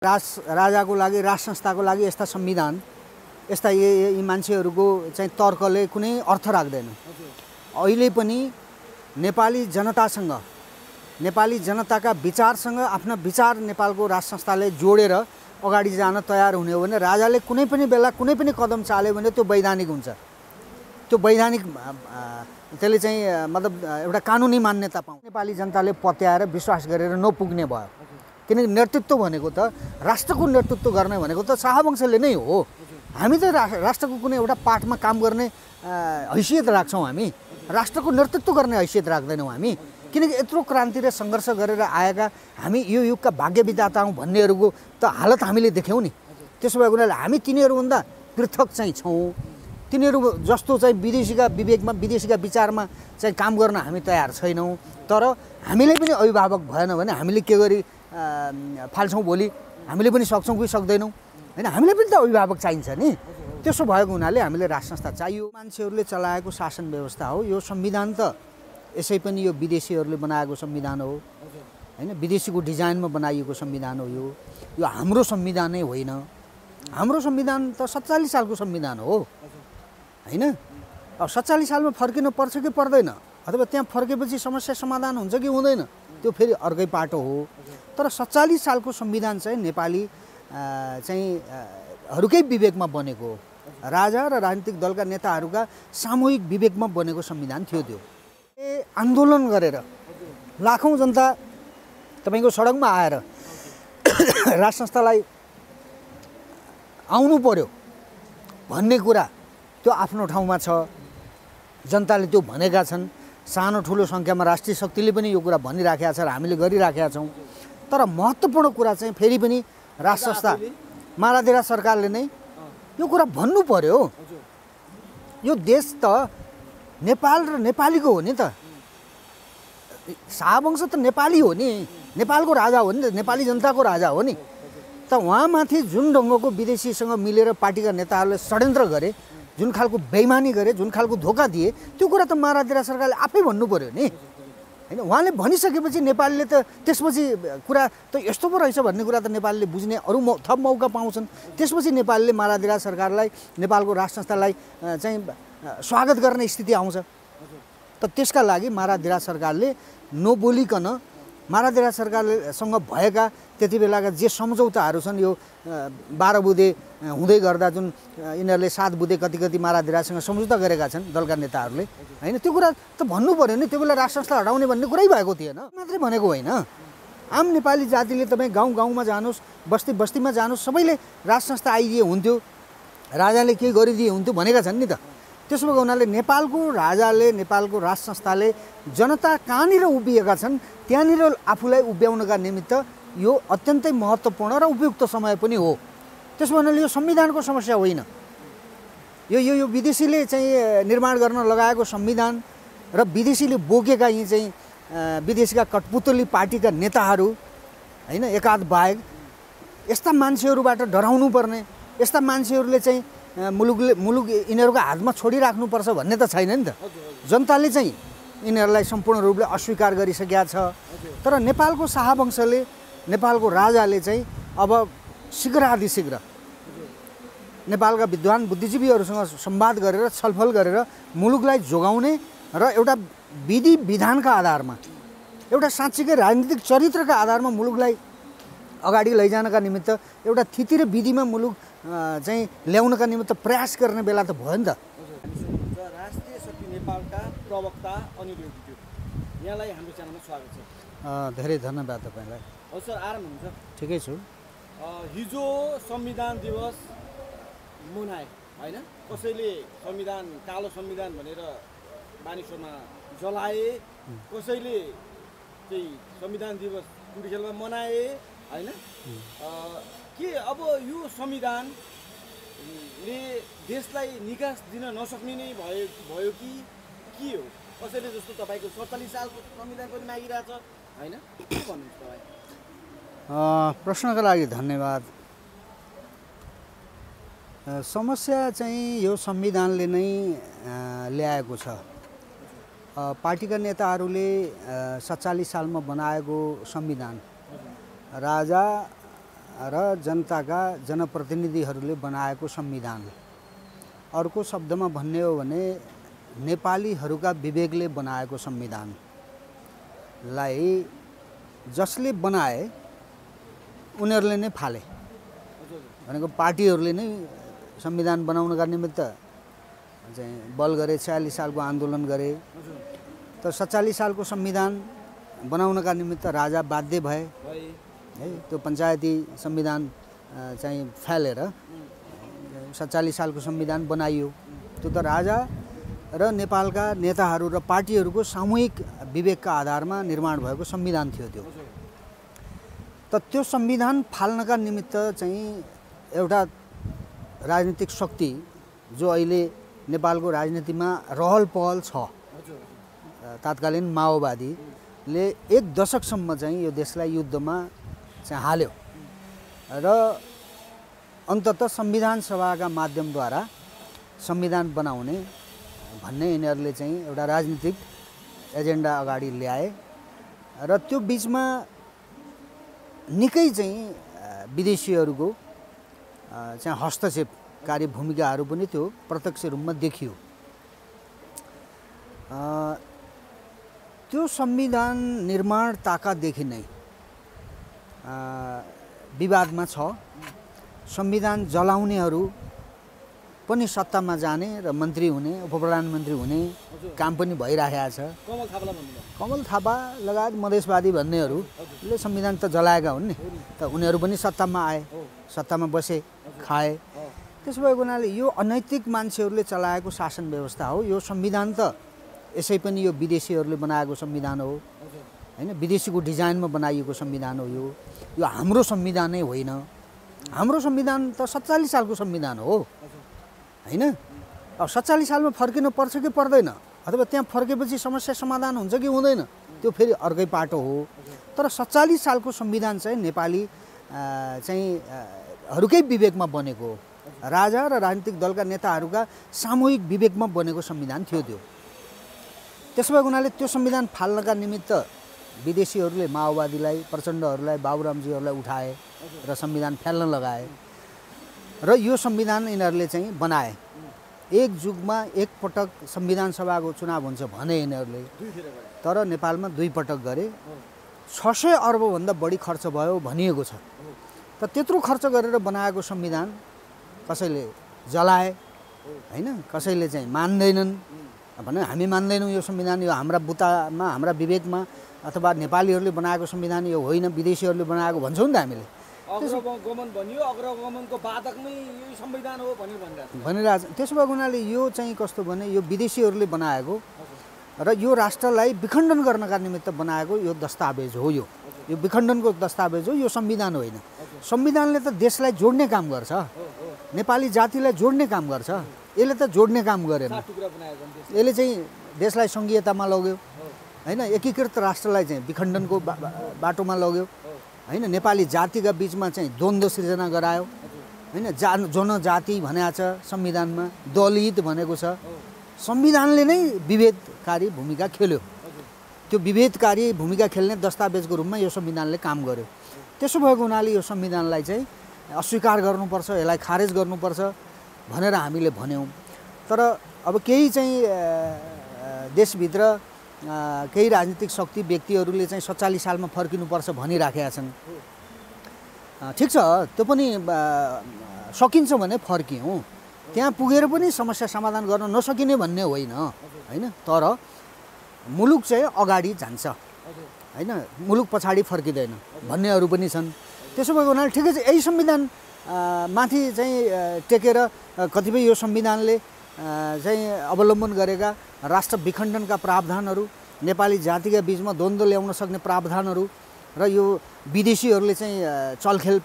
राजाको लागि राज संस्थाको लागि यस्ता संविधान यस्ता यी मान्छेहरूको चाहिँ तर्कले कुनै अर्थ राख्दैन। अहिले पनि नेपाली जनतासँग नेपाली जनताका विचारसँग आफ्ना विचार नेपालको राज संस्थाले जोडेर अगाडि जान तयार हुने हो भने राजाले कुनै पनि बेला कुनै पनि कदम चाल्यो भने त्यो वैधानिक हुन्छ। त्यो वैधानिक त्यसले चाहिँ मतलब एउटा कानुनी मान्यता पाउँछ। नेपाली जनताले पत्याएर विश्वास गरेर नपुग्ने भयो। किनकि नेतृत्व भनेको त राष्ट्रको नेतृत्व गर्ने भनेको त शाहवंशले नै हो। हामी त राष्ट्रको कुनै एउटा पाठमा काम गर्ने हैसियत राख्छौँ। हामी राष्ट्रको नेतृत्व गर्ने हैसियत राख्दैनौँ हामी। किनकि यत्रो क्रान्ति र सङ्घर्ष गरेर आएका हामी यो युगका भाग्य विधाता हौँ भन्नेहरूको त हालत हामीले देख्यौँ नि। त्यसो भएको हुनाले हामी तिनीहरूभन्दा पृथक चाहिँ छौँ। तिनीहरू जस्तो चाहिँ विदेशीका विवेकमा विदेशीका विचारमा चाहिँ काम गर्न हामी तयार छैनौँ। तर हामीले पनि अभिभावक भएन भने हामीले के गरी फाल्छौँ भोलि? हामीले पनि सक्छौँ कि सक्दैनौँ? होइन, हामीले पनि त अभिभावक चाहिन्छ नि। त्यसो भएको हुनाले हामीले राज संस्था चाहियो। मान्छेहरूले चलाएको शासन व्यवस्था हो यो संविधान। त यसै पनि यो विदेशीहरूले बनाएको संविधान हो होइन, विदेशीको डिजाइनमा बनाइएको संविधान हो। यो हाम्रो संविधान नै होइन। हाम्रो संविधान त 47 सालको संविधान हो होइन। अब 47 सालमा फर्किनु पर्छ कि पर्दैन, अथवा त्यहाँ फर्केपछि समस्या समाधान हुन्छ कि हुँदैन, त्यो फेरि अर्कै पाटो हो। तर 47 सालको संविधान चाहिँ नेपाली चाहिँ हरूकै विवेकमा बनेको हो। राजा र राजनीतिक दलका नेताहरूका सामूहिक विवेकमा बनेको संविधान थियो। त्यो आन्दोलन गरेर लाखौँ जनता तपाईँको सडकमा आएर राज संस्थालाई आउनु पर्यो भन्ने कुरा त्यो आफ्नो ठाउँमा छ। जनताले त्यो भनेका छन्। सानो ठुलो सङ्ख्यामा राष्ट्रिय शक्तिले पनि यो कुरा भनिराखेका छ र हामीले गरिराखेका छौँ। तर महत्त्वपूर्ण कुरा चाहिँ फेरि पनि राज संस्था मालाधेरा सरकारले नै यो कुरा भन्नु पर्यो। यो देश त नेपाल र नेपालीको हो नि त। शाहवंश त नेपाली हो नि, नेपालको राजा हो नि त, नेपाली जनताको राजा हो नि। त उहाँमाथि जुन ढङ्गको विदेशीसँग मिलेर पार्टीका नेताहरूले षड्यन्त्र गरे, जुन खालको बेइमानी गरे, जुन खालको धोका दिए, त्यो कुरा त मालाधेरा सरकारले आफै भन्नु पर्यो नि होइन। उहाँले भनिसकेपछि नेपालीले त त्यसपछि कुरा त यस्तो पो रहेछ भन्ने कुरा त नेपालीले बुझ्ने अरू थप मौका पाउँछन्। त्यसपछि नेपालीले मालाधेरा सरकारलाई, नेपालको राज संस्थालाई चाहिँ स्वागत गर्ने स्थिति आउँछ। त त्यसका लागि मालाधेरा सरकारले नबोलिकन मालाधेरा सरकारसँग भएका त्यति बेलाका जे सम्झौताहरू छन्, यो 12 बुँदे हुँदै गर्दा जुन यिनीहरूले 7 बुँदे कति कति मालाधेरासँग सम्झौता गरेका छन् दलका नेताहरूले होइन, त्यो कुरा त भन्नु पर्यो नि। त्यो बेला राज संस्था हटाउने भन्ने कुरै भएको थिएन। मात्रै भनेको होइन, आम नेपाली जातिले तपाईँ गाउँ गाउँमा जानुहोस्, बस्ती बस्तीमा जानुहोस्, सबैले राज संस्था आइदिए हुन्थ्यो, राजाले केही गरिदिए हुन्थ्यो भनेका छन् नि त। त्यसो भएको हुनाले नेपालको राजाले, नेपालको राज संस्थाले जनता कहाँनिर उभिएका छन् त्यहाँनिर आफूलाई उभ्याउनका निमित्त यो अत्यन्तै महत्त्वपूर्ण र उपयुक्त समय पनि हो। त्यसो हुनाले यो संविधानको समस्या होइन। यो यो यो विदेशीले चाहिँ निर्माण गर्न लगाएको संविधान र विदेशीले बोकेका यी चाहिँ विदेशीका कठपुतली पार्टीका नेताहरू होइन, एकाध बाहेक यस्ता मान्छेहरूबाट डराउनु पर्ने, यस्ता मान्छेहरूले चाहिँ मुलुक यिनीहरूको हातमा छोडिराख्नुपर्छ भन्ने त छैन नि त। जनताले चाहिँ यिनीहरूलाई सम्पूर्ण रूपले अस्वीकार गरिसकेका छ। तर नेपालको शाहवंशले, नेपालको राजाले चाहिँ अब शीघ्रातिशीघ्र नेपालका विद्वान बुद्धिजीवीहरूसँग संवाद गरेर छलफल गरेर मुलुकलाई जोगाउने र एउटा विधि विधानका आधारमा, एउटा साँच्चीकै राजनीतिक चरित्रका आधारमा मुलुकलाई अगाडि लैजानका निमित्त एउटा थिति र विधिमा मुलुक चाहिँ ल्याउनका निमित्त प्रयास गर्ने बेला त भयो नि त। राष्ट्रिय शक्ति नेपालका प्रवक्ता अनिल योगी, यहाँलाई हाम्रो च्यानलमा स्वागत छ। धेरै धन्यवाद तपाईँलाई। हजुर सर, आराम हुनुहुन्छ? ठिकै छु। हिजो संविधान दिवस मनाए होइन, कसैले संविधान कालो संविधान भनेर मानिसहरूमा जलाए, कसैले चाहिँ संविधान दिवस कुडिखेलमा मनाए होइन। के अब यो संविधानले देशलाई निकास दिन नसक्ने नै भयो कि के हो? कसैले जस्तो तपाईँको 47 सालको संविधान पनि मागिरहेछ होइन, के भन्नुहुन्छ तपाईँ? प्रश्नका लागि धन्यवाद। समस्या चाहिँ यो संविधानले नै ल्याएको छ। पार्टीका नेताहरूले 47 सालमा बनाएको संविधान राजा र जनताका जनप्रतिनिधिहरूले बनाएको संविधान, अर्को शब्दमा भन्ने हो भने नेपालीहरूका विवेकले बनाएको संविधानलाई जसले बनाए उनीहरूले नै फाले। भनेको पार्टीहरूले नै संविधान बनाउनका निमित्त चाहिँ बल गरे, 46 सालको आन्दोलन गरे। तर 47 सालको संविधान बनाउनका निमित्त राजा बाध्य भए है। त्यो पञ्चायती संविधान चाहिँ फालेर 47 सालको संविधान बनाइयो। त्यो त राजा र नेपालका नेताहरू र पार्टीहरूको सामूहिक विवेकका आधारमा निर्माण भएको संविधान थियो त्यो। त त्यो संविधान फाल्नका निमित्त चाहिँ एउटा राजनीतिक शक्ति जो अहिले नेपालको राजनीतिमा रहल पहल छ, तत्कालीन माओवादीले 1 दशकसम्म चाहिँ यो देशलाई युद्धमा चाहिँ हाल्यो र अन्ततः संविधान सभाका माध्यमद्वारा संविधान बनाउने भन्ने यिनीहरूले चाहिँ एउटा राजनीतिक एजेन्डा अगाडि ल्याए। र त्यो बिचमा निकै चाहिँ विदेशीहरूको चाहिँ हस्तक्षेपकारी भूमिकाहरू पनि त्यो प्रत्यक्ष रूपमा देखियो। त्यो संविधान निर्माण ताकादेखि नै विवादमा छ। संविधान जलाउनेहरू पनि सत्तामा जाने र मन्त्री हुने, उपप्रधानमन्त्री हुने काम पनि भइरहेको छ। कमल थापा लगायत मधेसवादी भन्नेहरूले संविधान त जलाएका हुन् नि, त उनीहरू पनि सत्तामा आए, सत्तामा बसे, खाए। त्यसो भएको हुनाले यो अनैतिक मान्छेहरूले चलाएको शासन व्यवस्था हो। यो संविधान त यसै पनि यो विदेशीहरूले बनाएको संविधान हो हैन, विदेशीको डिजाइनमा बनाइएको संविधान हो। यो हाम्रो संविधान नै होइन। हाम्रो संविधान त 47 सालको संविधान हो हैन। अब 47 सालमा फर्किनु पर्छ कि पर्दैन, अथवा त्यहाँ फर्केपछि समस्या समाधान हुन्छ कि हुँदैन, त्यो फेरि अर्कै पाटो हो। तर 47 सालको संविधान चाहिँ नेपाली चाहिँ हरूकै विवेकमा बनेको हो। राजा र राजनीतिक दलका नेताहरूका सामूहिक विवेकमा बनेको संविधान थियो त्यो। त्यसो भएको हुनाले त्यो संविधान फाल्नका निमित्त विदेशीहरूले माओवादीलाई, प्रचण्डहरूलाई, बाबुरामजीहरूलाई उठाए र संविधान फाल्न लगाए र यो संविधान यिनीहरूले चाहिँ बनाए। एक जुगमा एक पटक संविधान सभाको चुनाव हुन्छ भने यिनीहरूले, तर नेपालमा 2 पटक गरे। 600 अर्बभन्दा बढी खर्च भयो भनिएको छ। त त्यत्रो खर्च गरेर बनाएको संविधान कसैले जलाए हैन, कसैले चाहिँ मान्दैनन् भने हामी मान्दैनौँ यो संविधान, यो हाम्रा बुतामा, हाम्रा विवेकमा अथवा नेपालीहरूले बनाएको संविधान यो होइन, विदेशीहरूले बनाएको भन्छौँ नि त हामीले। अग्रगमन भनियो, अग्रगमनको बाधकमै यो संविधान हो भनिरहेछ। त्यसो भएको हुनाले यो चाहिँ कस्तो भने यो विदेशीहरूले बनाएको र यो राष्ट्रलाई विखण्डन गर्नका निमित्त बनाएको यो दस्तावेज हो। यो विखण्डनको दस्तावेज हो, यो संविधान होइन। संविधानले त देशलाई जोड्ने काम गर्छ, नेपाली जातिलाई जोड्ने काम गर्छ। यसले त जोड्ने काम गरेन, यसले चाहिँ देशलाई सङ्घीयतामा लग्यो हैन, एकीकृत राष्ट्रलाई चाहिँ विखण्डनको बाटोमा लग्यो हैन, नेपाली जातिका बिचमा चाहिँ द्वन्द्व सृजना गरायो हैन, जनजाति भनेको छ संविधानमा, दलित भनेको छ। संविधानले नै विभेदकारी भूमिका खेल्यो। त्यो विभेदकारी भूमिका खेल्ने दस्तावेजको रूपमा यो संविधानले काम गर्यो। त्यसो भएको हुनाले यो संविधानलाई चाहिँ अस्वीकार गर्नुपर्छ, यसलाई खारेज गर्नुपर्छ भनेर हामीले भन्यौँ। तर अब केही चाहिँ देशभित्र केही राजनीतिक शक्ति व्यक्तिहरूले चाहिँ 47 सालमा फर्किनुपर्छ भनिराखेका छन्। ठिक छ, त्यो पनि सकिन्छ भने फर्कियौँ, त्यहाँ पुगेर पनि समस्या समाधान गर्न नसकिने भन्ने होइन हैन। तर मुलुक चाहिँ अगाडि जान्छ हैन, मुलुक पछाडि फर्किँदैन भन्नेहरू पनि छन्। त्यसो भएको हुनाले ठिकै छ, यही संविधान माथि चाहिँ टेकेर कतिपय यो संविधानले चाहिँ अवलम्बन गरेका राष्ट्र विखण्डनका प्रावधानहरू, नेपाली जातिका बिचमा द्वन्द्व ल्याउन सक्ने प्रावधानहरू र यो विदेशीहरूले चाहिँ चलखेल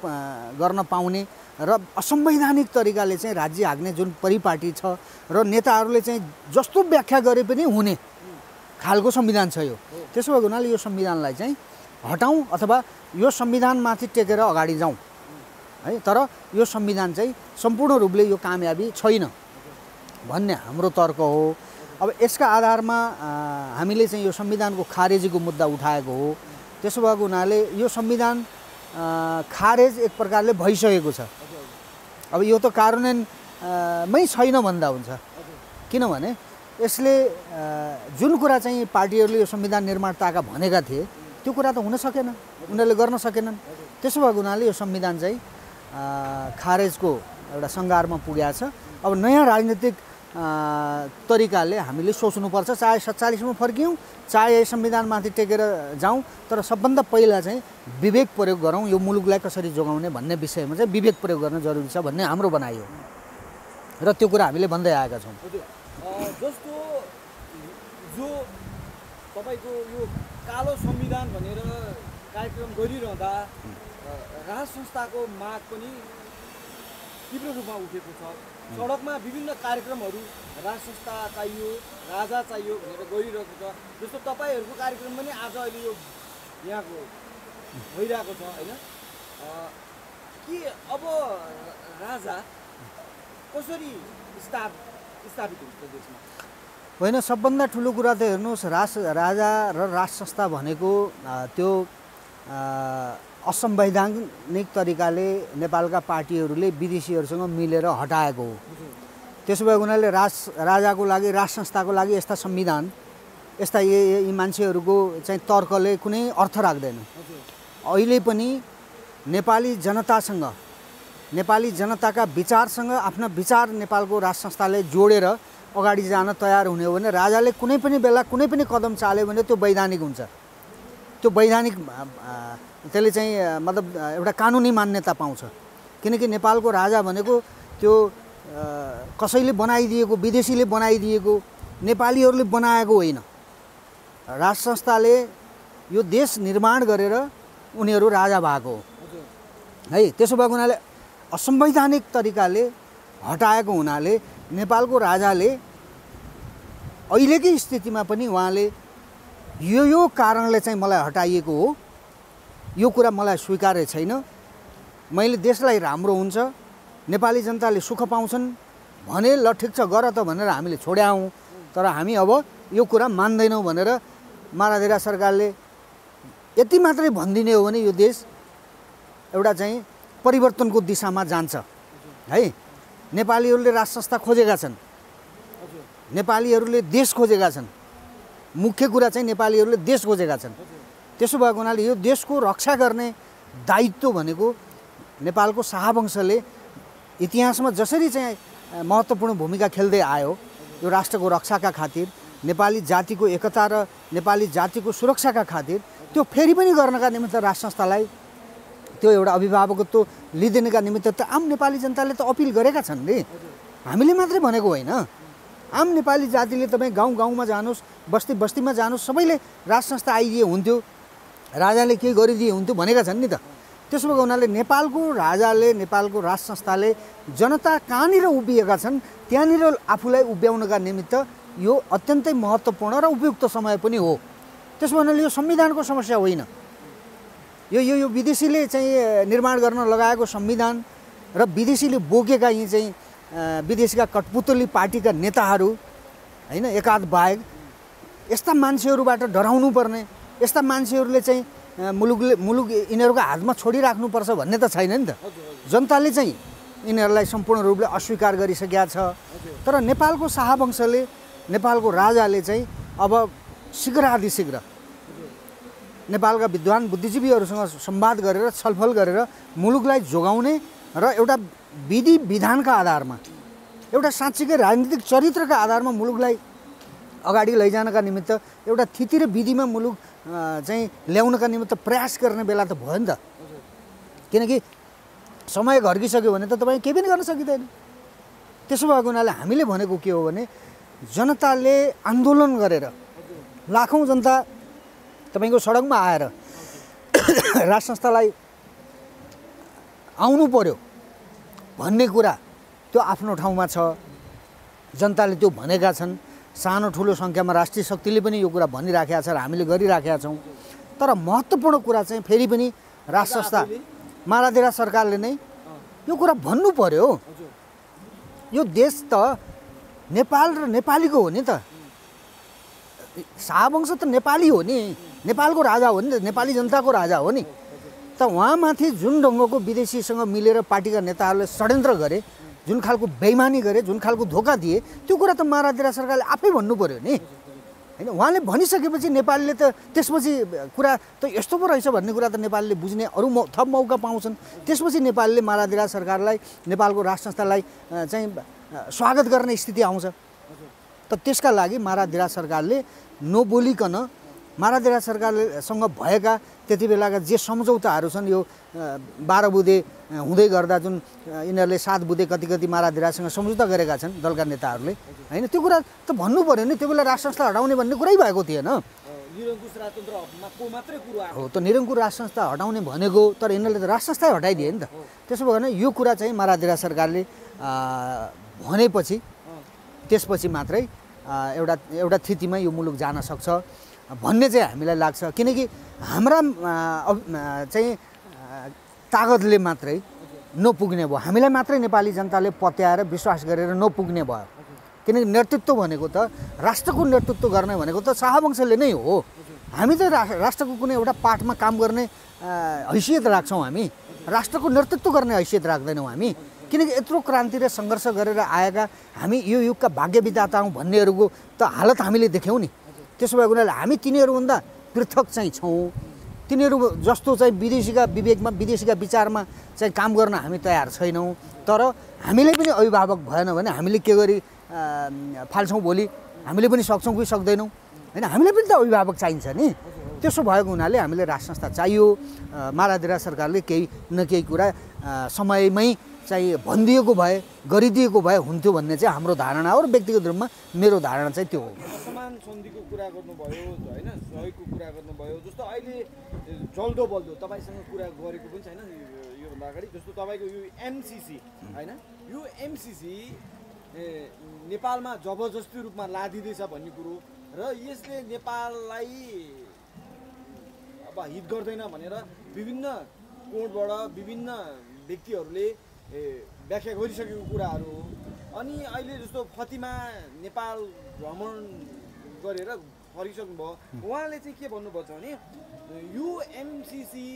गर्न पाउने र असंवैधानिक तरिकाले चाहिँ राज्य हाँक्ने जुन परिपाटी छ र नेताहरूले चाहिँ जस्तो व्याख्या गरे पनि हुने खालको संविधान छ यो। त्यसो भएको हुनाले यो संविधानलाई चाहिँ हटाउँ अथवा यो संविधानमाथि टेकेर अगाडि जाउँ है। तर यो संविधान चाहिँ सम्पूर्ण रूपले यो कामयाबी छैन भन्ने हाम्रो तर्क हो। अब यसका आधारमा हामीले चाहिँ यो संविधानको खारेजीको मुद्दा उठाएको हो। त्यसो भएको हुनाले यो संविधान खारेज एक प्रकारले भइसकेको छ। अब यो त कार्यान्वयनमै छैन भन्दा हुन्छ, किनभने यसले जुन कुरा चाहिँ पार्टीहरूले यो संविधान निर्माताका भनेका थिए त्यो कुरा त हुन सकेन, उनीहरूले गर्न सकेनन्। त्यसो भएको हुनाले यो संविधान चाहिँ खारेजको एउटा सङ्घारमा पुगेको छ। अब नयाँ राजनीतिक तरिकाले हामीले सोच्नुपर्छ, चाहे 47मा फर्कियौँ चाहे संविधानमाथि टेकेर जाउँ, तर सबभन्दा पहिला चाहिँ विवेक प्रयोग गरौँ। यो मुलुकलाई कसरी जोगाउने भन्ने विषयमा चाहिँ विवेक प्रयोग गर्न जरुरी छ भन्ने हाम्रो भनाइ हो र त्यो कुरा हामीले भन्दै आएका छौँ। जस्तो जो तपाईँको यो कालो संविधान भनेर कार्यक्रम गरिरहँदा राज संस्थाको माग पनि तीव्र रूपमा उठेको छ। सडकमा विभिन्न कार्यक्रमहरू राज संस्था चाहियो, राजा चाहियो भनेर गरिरहेको छ। जस्तो तपाईँहरूको कार्यक्रम पनि आज अहिले यो यहाँको भइरहेको छ होइन? कि अब राजा कसरी स्थापित हुन्छ देशमा? होइन, सबभन्दा ठुलो कुरा त हेर्नुहोस्, राजा र राज संस्था भनेको त्यो असंवैधानिक तरिकाले नेपालका पार्टीहरूले विदेशीहरूसँग मिलेर हटाएको हो। त्यसो भएको हुनाले राजाको लागि, राज संस्थाको लागि यस्ता संविधान, यस्ता यी मान्छेहरूको चाहिँ तर्कले कुनै अर्थ राख्दैन। अहिले पनि नेपाली जनतासँग, नेपाली जनताका विचारसँग आफ्ना विचार नेपालको राज संस्थाले जोडेर अगाडि जान तयार हुने हो भने राजाले कुनै पनि बेला कुनै पनि कदम चाल्यो भने त्यो वैधानिक हुन्छ। त्यो वैधानिक त्यसले चाहिँ मतलब एउटा कानुनी मान्यता पाउँछ, किनकि नेपालको राजा भनेको त्यो कसैले बनाइदिएको, विदेशीले बनाइदिएको, नेपालीहरूले बनाएको होइन। राज संस्थाले यो देश निर्माण गरेर उनीहरू राजा भएको हो है। त्यसो भएको हुनाले असंवैधानिक तरिकाले हटाएको हुनाले नेपालको राजाले अहिलेकै स्थितिमा पनि उहाँले यो कारणले चाहिँ मलाई हटाइएको हो, यो कुरा मलाई स्वीकार्य छैन, मैले देशलाई राम्रो हुन्छ, नेपाली जनताले सुख पाउँछन् भने ल ठिक छ गर त भनेर हामीले छोड्याउँ। तर हामी अब यो कुरा मान्दैनौँ भनेर माराधेरा सरकारले यति मात्रै भनिदिने हो भने यो देश एउटा चाहिँ परिवर्तनको दिशामा जान्छ है। नेपालीहरूले राज संस्था खोजेका छन्, नेपालीहरूले देश खोजेका छन्, मुख्य कुरा चाहिँ नेपालीहरूले देश खोजेका छन्। त्यसो भएको हुनाले यो देशको रक्षा गर्ने दायित्व भनेको नेपालको शाहवंशले इतिहासमा जसरी चाहिँ महत्त्वपूर्ण भूमिका खेल्दै आयो यो राष्ट्रको रक्षाका खातिर, नेपाली जातिको एकता र नेपाली जातिको सुरक्षाका खातिर, त्यो फेरि पनि गर्नका निमित्त राज संस्थालाई त्यो एउटा अभिभावकत्व लिदिनका निमित्त त आम नेपाली जनताले त अपिल गरेका छन् रे। हामीले मात्रै भनेको होइन, आम नेपाली जातिले तपाईँ गाउँ गाउँमा जानुहोस्, बस्ती बस्तीमा जानुहोस्, सबैले राज संस्था आइदिए हुन्थ्यो, राजाले के गरिदिए हुन्थ्यो भनेका छन् नि त। त्यसो भएको हुनाले नेपालको राजाले, नेपालको राज संस्थाले जनता कहाँनिर उभिएका छन् त्यहाँनिर आफूलाई उभ्याउनका निमित्त यो अत्यन्तै महत्त्वपूर्ण र उपयुक्त समय पनि हो। त्यसो हुनाले यो संविधानको समस्या होइन, यो विदेशीले चाहिँ निर्माण गर्न लगाएको संविधान र विदेशीले बोकेका यी चाहिँ विदेशीका कठपुतली पार्टीका नेताहरू होइन, एकाध बाहेक यस्ता मान्छेहरूबाट डराउनु पर्ने, यस्ता मान्छेहरूले चाहिँ मुलुक यिनीहरूको हातमा छोडिराख्नुपर्छ भन्ने त छैन नि त। जनताले चाहिँ यिनीहरूलाई सम्पूर्ण रूपले अस्वीकार गरिसकेका छ। तर नेपालको शाहवंशले, नेपालको राजाले चाहिँ अब शीघ्र नेपालका विद्वान बुद्धिजीवीहरूसँग संवाद गरेर छलफल गरेर मुलुकलाई जोगाउने र एउटा विधि विधानका आधारमा, एउटा साँच्चीकै राजनीतिक चरित्रका आधारमा मुलुकलाई अगाडि लैजानका निमित्त एउटा थिति र विधिमा मुलुक चाहिँ ल्याउनका निमित्त प्रयास गर्ने बेला त भयो नि त। किनकि समय घर्किसक्यो भने त तपाईँ केही पनि गर्न सकिँदैन। त्यसो भएको हुनाले हामीले भनेको के हो भने जनताले आन्दोलन गरेर लाखौँ जनता तपाईँको सडकमा आएर राज संस्थालाई आउनु पर्यो भन्ने कुरा त्यो आफ्नो ठाउँमा छ, जनताले त्यो भनेका छन्। सानो ठुलो सङ्ख्यामा राष्ट्रिय शक्तिले पनि यो कुरा भनिराखेका छ र हामीले गरिराखेका छौँ। तर महत्त्वपूर्ण कुरा चाहिँ फेरि पनि राज संस्था माराधेरा सरकारले नै यो कुरा भन्नु पर्यो। यो देश त नेपाल र नेपालीको हो नि त, शाहवंश त नेपाली हो नि, नेपालको राजा हो नि त, नेपाली जनताको राजा हो नि। त उहाँमाथि जुन ढङ्गको विदेशीसँग मिलेर पार्टीका नेताहरूले षड्यन्त्र गरे, जुन खालको बेइमानी गरे, जुन खालको धोका दिए, त्यो कुरा त मारादिरा सरकारले आफै भन्नु पर्यो नि होइन। उहाँले भनिसकेपछि नेपालले त त्यसपछि कुरा त यस्तो पो रहेछ भन्ने कुरा त नेपालले बुझ्ने अरू थप मौका पाउँछन्। त्यसपछि नेपालले मारादिरा सरकारलाई, नेपालको राज संस्थालाई चाहिँ स्वागत गर्ने स्थिति आउँछ। त त्यसका लागि मारादिरा सरकारले नबोलिकन, मारादिरा सरकारसँग भएका त्यति बेलाका जे सम्झौताहरू छन्, यो 12 बुँदे हुँदै गर्दा जुन यिनीहरूले 7 बुँदे कति मारादिरासँग सम्झौता गरेका छन् दलका नेताहरूले होइन, त्यो कुरा त भन्नु पर्यो नि। त्यो बेला राज संस्था हटाउने भन्ने कुरै भएको थिएन। निरङ्कुश राजतन्त्रको मात्रै कुरा हो त, निरङ्कुश राज संस्था हटाउने भनेको, तर यिनीहरूले त राज संस्थै हटाइदिए नि त। त्यसो भएन यो कुरा चाहिँ मारादिरा सरकारले भनेपछि त्यसपछि मात्रै एउटा स्थितिमा यो मुलुक जान सक्छ भन्ने चाहिँ हामीलाई लाग्छ। किनकि हाम्रा चाहिँ तागतले मात्रै नपुग्ने भयो, हामीलाई मात्रै नेपाली जनताले पत्याएर विश्वास गरेर नपुग्ने भयो। किनकि नेतृत्व भनेको त, राष्ट्रको नेतृत्व गर्ने भनेको त शाहवंशले नै हो। हामी त राष्ट्रको कुनै एउटा पाठमा काम गर्ने हैसियत राख्छौँ, हामी राष्ट्रको नेतृत्व गर्ने हैसियत राख्दैनौँ हामी। किनकि यत्रो क्रान्ति र सङ्घर्ष गरेर आएका हामी यो युगका भाग्य विधाता हौँ भन्नेहरूको त हालत हामीले देख्यौँ नि। त्यसो भएको हुनाले हामी तिनीहरूभन्दा पृथक चाहिँ छौँ। तिनीहरू जस्तो चाहिँ विदेशीका विवेकमा, विदेशीका विचारमा चाहिँ काम गर्न हामी तयार छैनौँ। तर हामीलाई पनि अभिभावक भएन भने हामीले के गरी फाल्छौँ भोलि, हामीले पनि सक्छौँ कि सक्दैनौँ होइन। हामीलाई पनि त अभिभावक चाहिन्छ नि। त्यसो भएको हुनाले हामीले राज संस्था चाहियो। मारादिरा सरकारले केही न केही कुरा समयमै चाहिँ भनिदिएको भए, गरिदिएको भए हुन्थ्यो भन्ने चाहिँ हाम्रो धारणा हो। र व्यक्तिगत रूपमा मेरो धारणा चाहिँ त्यो हो। समान सन्धिको कुरा गर्नुभयो होइन, सहयोगको कुरा गर्नुभयो। जस्तो अहिले जल्दो बल्दो तपाईँसँग कुरा गरेको पनि छैन योभन्दा अगाडि, जस्तो तपाईँको यो एमसिसी होइन, यो एमसिसी नेपालमा जबरजस्ती रूपमा लादिँदैछ भन्ने कुरो र यसले नेपाललाई अब हित गर्दैन भनेर विभिन्न कोणबाट विभिन्न व्यक्तिहरूले व्याख्या गरिसकेको कुराहरू हो। अनि अहिले जस्तो फतिमा नेपाल भ्रमण गरेर फर्किसक्नु भयो, उहाँले चाहिँ के भन्नुपर्छ भने यो एमसिसी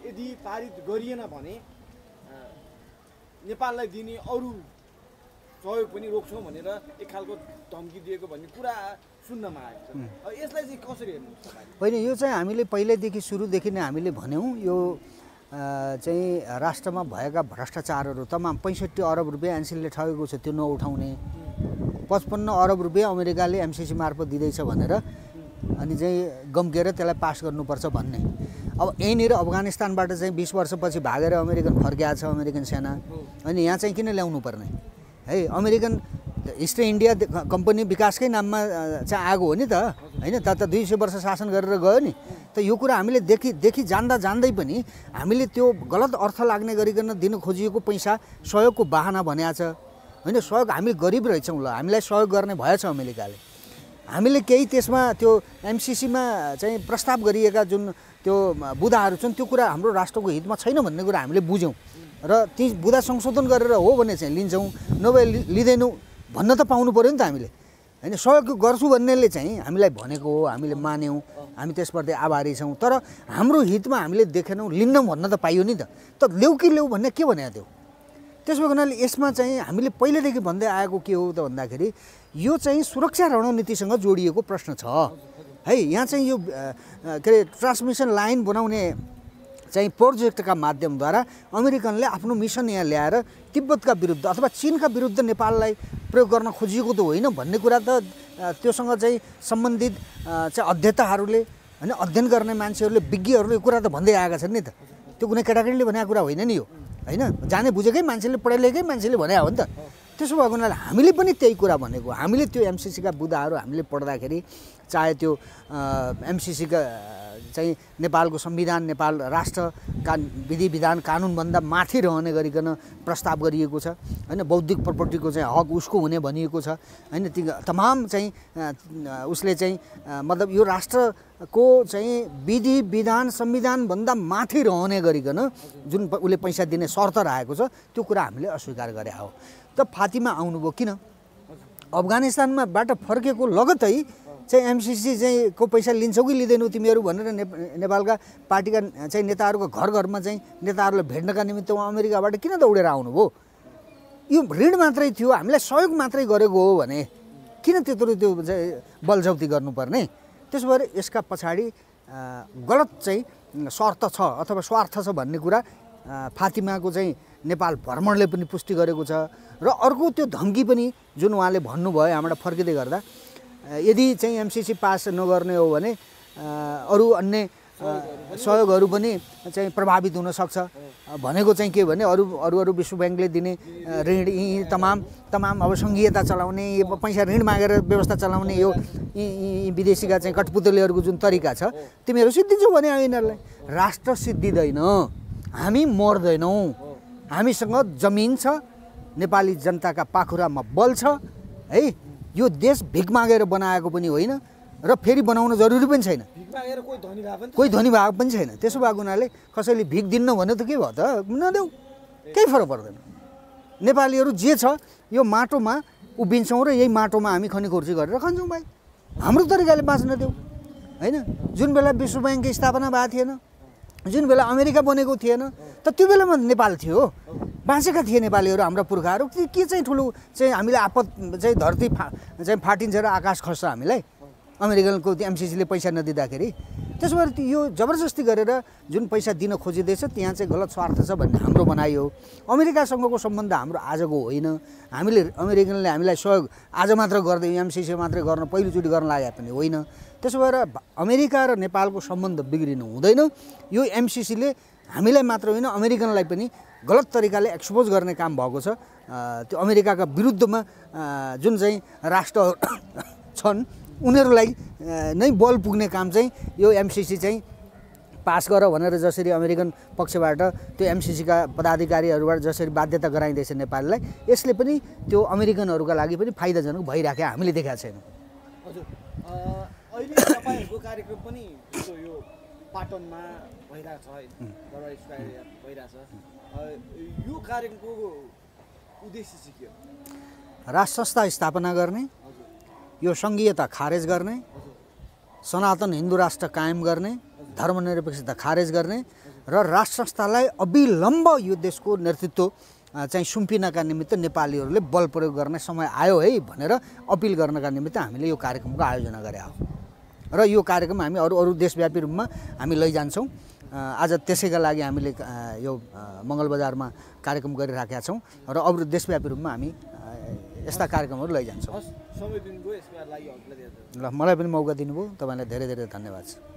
यदि पारित गरिएन भने नेपाललाई दिने अरू सहयोग पनि रोक्छौँ भनेर एक खालको धम्की दिएको भन्ने कुरा सुन्नमा आएको छ। यसलाई चाहिँ कसरी हेर्नुहुन्छ? होइन, यो चाहिँ हामीले पहिल्यैदेखि सुरुदेखि नै हामीले भन्यौँ। यो चाहिँ राष्ट्रमा भएका भ्रष्टाचारहरू तमाम 65 अरब रुपियाँ एनसिलले ठगेको छ, त्यो नउठाउने। 55 अरब रुपियाँ अमेरिकाले एमसिसी मार्फत दिँदैछ भनेर अनि चाहिँ गम्केर त्यसलाई पास गर्नुपर्छ भन्ने। अब यहीँनिर अफगानिस्तानबाट चाहिँ 20 वर्षपछि भागेर अमेरिकन फर्किएको छ अमेरिकन सेना। अनि यहाँ चाहिँ किन ल्याउनु पर्ने है? अमेरिकन इस्ट इन्डिया कम्पनी विकासकै नाममा चाहिँ आएको हो नि त होइन। त 200 वर्ष शासन गरेर गयो नि। त यो कुरा हामीले देखि जान्दै पनि हामीले त्यो गलत अर्थ लाग्ने गरिकन दिन खोजिएको पैसा सहयोगको बाहना भनेको छ होइन। सहयोग, हामी गरिब रहेछौँ, ल हामीलाई सहयोग गर्ने भएछ अमेरिकाले। हामीले केही त्यसमा त्यो एमसिसीमा चाहिँ प्रस्ताव गरिएका जुन त्यो बुदाहरू छन् त्यो कुरा हाम्रो राष्ट्रको हितमा छैन भन्ने कुरा हामीले बुझ्यौँ र ती बुदा संशोधन गरेर हो भने चाहिँ लिन्छौँ, नभए लिँदैनौँ भन्न त पाउनु पऱ्यो नि त हामीले होइन। सहयोग गर्छु भन्नेले चाहिँ हामीलाई भनेको हो, हामीले मान्यौँ, हामी त्यसप्रति आभारी छौँ। तर हाम्रो हितमा हामीले देखेनौँ, लिन्नौँ भन्न त पाइयो नि त। त ल्याऊ कि ल्याऊ भन्ने के भनेको थियो? त्यसो भएको हुनाले यसमा चाहिँ हामीले पहिलेदेखि भन्दै आएको के हो त भन्दाखेरि यो चाहिँ सुरक्षा रणनीतिसँग जोडिएको प्रश्न छ है। यहाँ चाहिँ यो के अरे ट्रान्समिसन लाइन बनाउने चाहिँ प्रोजेक्टका माध्यमद्वारा अमेरिकनले आफ्नो मिसन यहाँ ल्याएर तिब्बतका विरुद्ध अथवा चीनका विरुद्ध नेपाललाई प्रयोग गर्न खोजिएको त होइन भन्ने कुरा त त्योसँग चाहिँ सम्बन्धित चाहिँ अध्येताहरूले होइन, अध्ययन गर्ने मान्छेहरूले, विज्ञहरूले यो कुरा त भन्दै आएका छन् नि त। त्यो कुनै केटाकेटीले भनेको कुरा होइन नि यो होइन, जाने बुझेकै मान्छेले, पढे लेखेकै मान्छेले भने हो नि त। त्यसो भएको हुनाले हामीले पनि त्यही कुरा भनेको। हामीले त्यो एमसिसीका बुदाहरू हामीले पढ्दाखेरि चाहे त्यो एमसिसीका चाहिँ नेपालको संविधान, नेपाल राष्ट्रका विधि विधान कानुनभन्दा माथि रहने गरिकन प्रस्ताव गरिएको छ होइन। बौद्धिक प्रपर्टीको चाहिँ हक उसको हुने भनिएको छ होइन। ती तमाम चाहिँ उसले चाहिँ मतलब यो राष्ट्रको चाहिँ विधि विधान संविधानभन्दा माथि रहने गरिकन जुन उसले पैसा दिने शर्त राखेको छ त्यो कुरा हामीले अस्वीकार गरे हो। त फातिमा आउनुभयो किन? अफगानिस्तानबाट फर्केको लगत्तै चाहिँ एमसिसी चाहिँ को पैसा लिन्छौ कि लिँदैनौ तिमीहरू भनेर नेपालका पार्टीका चाहिँ नेताहरूको घर घरमा चाहिँ नेताहरूलाई भेट्नका निमित्त उहाँ अमेरिकाबाट किन दौडेर आउनुभयो? यो ऋण मात्रै थियो, हामीलाई सहयोग मात्रै गरेको हो भने किन त्यत्रो त्यो चाहिँ बलजफ्ती गर्नुपर्ने? त्यसो भएर यसका पछाडि गलत चाहिँ शर्त छ अथवा स्वार्थ छ भन्ने कुरा फातिमाको चाहिँ नेपाल भ्रमणले पनि पुष्टि गरेको छ। र अर्को त्यो धम्की पनि जुन उहाँले भन्नुभयो यहाँबाट फर्किँदै गर्दा, यदि चाहिँ एमसिसी पास नगर्ने हो भने अरू अन्य सहयोगहरू पनि चाहिँ प्रभावित हुन सक्छ भनेको चाहिँ के भने अरू विश्व ब्याङ्कले दिने ऋण यी तमाम अब सङ्घीयता चलाउने, पैसा ऋण मागेर व्यवस्था चलाउने यो यी विदेशीका चाहिँ कठपुतलीहरूको जुन तरिका छ, तिमीहरू सिद्धिन्छौ भने यिनीहरूलाई राष्ट्र सिद्धिँदैन, हामी मर्दैनौँ, हामीसँग जमिन छ, नेपाली जनताका पाखुरामा बल छ है। यो देश भिख मागेर बनाएको पनि होइन र फेरि बनाउन जरुरी पनि छैन, कोही धनी भएको पनि छैन। त्यसो भएको हुनाले कसैले भिख दिन्न भन्यो त के भयो त? नदेऊ, केही फरक पर्दैन। नेपालीहरू जे छ यो माटोमा उभिन्छौँ र यही माटोमा हामी खनीखोर्ची गरेर खान्छौँ भाइ, हाम्रो तरिकाले बाँच्न देऊ होइन। जुन बेला विश्व ब्याङ्क स्थापना भएको थिएन, जुन बेला अमेरिका बनेको थिएन, त त्यो बेलामा नेपाल थियो, बाँचेका थिए नेपालीहरू, हाम्रा पुर्खाहरू। के चाहिँ ठुलो चाहिँ हामीलाई आपत चाहिँ धरती चाहिँ फाटिन्छ र आकाश खस्छ हामीलाई अमेरिकनको एमसिसीले पैसा नदिँदाखेरि? त्यसो भएर यो जबरजस्ती गरेर जुन पैसा दिन खोजिँदैछ त्यहाँ चाहिँ गलत स्वार्थ छ भन्ने हाम्रो भनाइ हो। अमेरिकासँगको सम्बन्ध हाम्रो आजको होइन, हामीले अमेरिकनले हामीलाई सहयोग आज मात्र गर्दै एमसिसी मात्रै गर्न पहिलोचोटि गर्न लागेको पनि होइन। त्यसो भएर अमेरिका र नेपालको सम्बन्ध बिग्रिनु हुँदैन। यो एमसिसीले हामीलाई मात्र होइन अमेरिकनलाई पनि गलत तरिकाले एक्सपोज गर्ने काम भएको छ। त्यो अमेरिकाका विरुद्धमा जुन चाहिँ राष्ट्रहरू छन् उनीहरूलाई नै बल पुग्ने काम चाहिँ यो एमसिसी चाहिँ पास गर भनेर जसरी अमेरिकन पक्षबाट त्यो एमसिसीका पदाधिकारीहरूबाट जसरी बाध्यता गराइँदैछ नेपाललाई, यसले पनि त्यो अमेरिकनहरूका लागि पनि फाइदाजनक भइराखेको हामीले देखाएको छैनौँ। हजुर, अहिले तपाईँहरूको कार्यक्रम पनि यो पाटनमा भइरहेको छ है, भइरहेछ। यो कार्यक्रमको उद्देश्य चाहिँ के हो? राष्ट्र संस्था स्थापना गर्ने, यो सङ्घीयता खारेज गर्ने, सनातन हिन्दू राष्ट्र कायम गर्ने, धर्मनिरपेक्षता खारेज गर्ने र राष्ट्र संस्थालाई अविलम्ब यो देशको नेतृत्व चाहिँ सुम्पिनका निमित्त नेपालीहरूले बल प्रयोग गर्ने समय आयो है भनेर अपिल गर्नका निमित्त हामीले यो कार्यक्रमको आयोजना गरेका हौँ। र यो कार्यक्रम हामी अरू देशव्यापी रूपमा हामी लैजान्छौँ। आज त्यसैका लागि हामीले यो मङ्गलबजारमा कार्यक्रम गरिराखेका छौँ र अरू देशव्यापी रूपमा हामी यस्ता कार्यक्रमहरू लैजान्छौँ। समय दिनुभयो यसका लागि हजुरलाई ल, मलाई पनि मौका दिनुभयो, तपाईँलाई धेरै धेरै धन्यवाद छ।